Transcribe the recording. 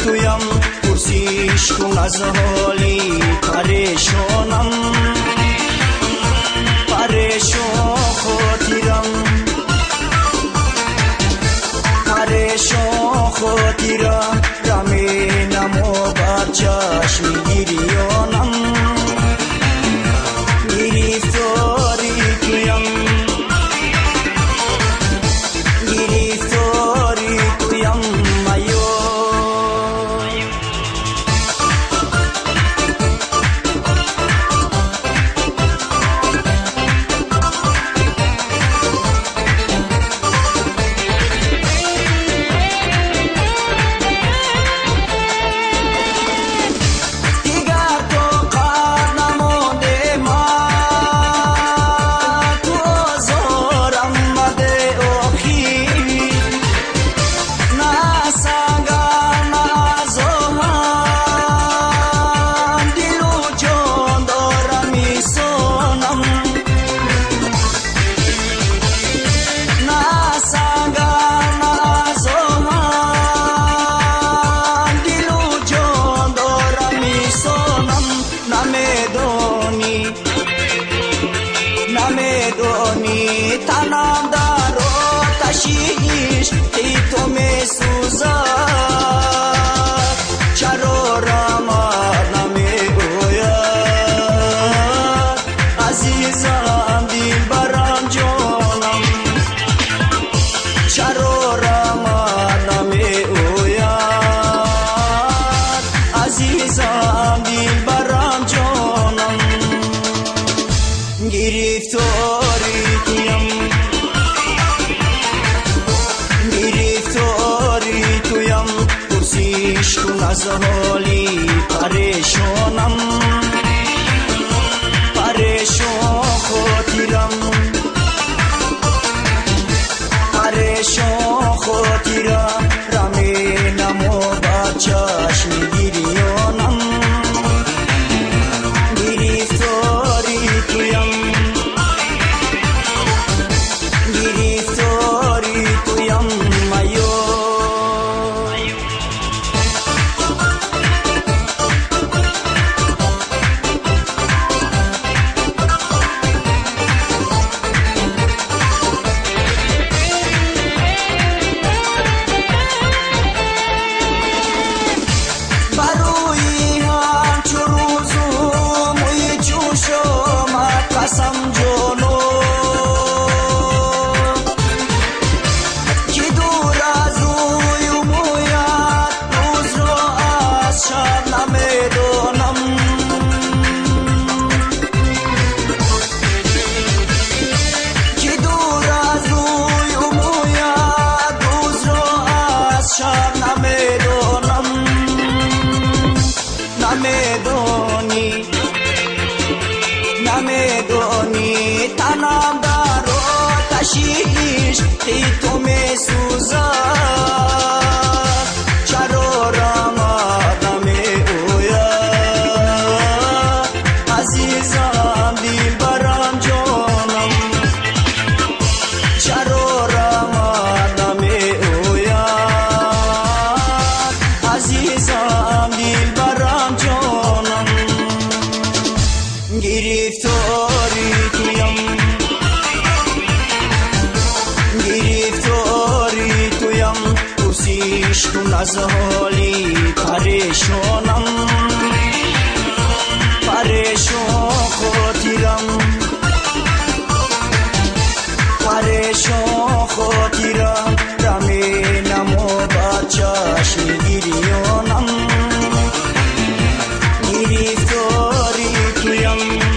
تویم پرسیش کن از حالی پریشانم پریشان خاطرم رمینم و بر چشم گریانم گرفتاری تویم نمیدونی تنم در آتشیش ای تو میسوزد چرا رحمت نمیگوید عزیزم دلبرم جانم چرا رحمت نمیگوید عزیزم دلبرم جانم گرفتاری تویم پرسیش کن از حالی پریشانم پریشان خاطرم رمینم و بر چشم گریانم گرفتاری تویم نمیدونی تنم در آتشیش ای تو میسوزد چرا رحمت نمیگوید عزیزم دلبرم جانم چرا رحمت نمیگوید عزیزم دلبرم جانم گرفتاری تویم پرسیش کن از حالی پریشانم پریشان خاطرم رمینم و بر چشم گریانم گرفتاری تویم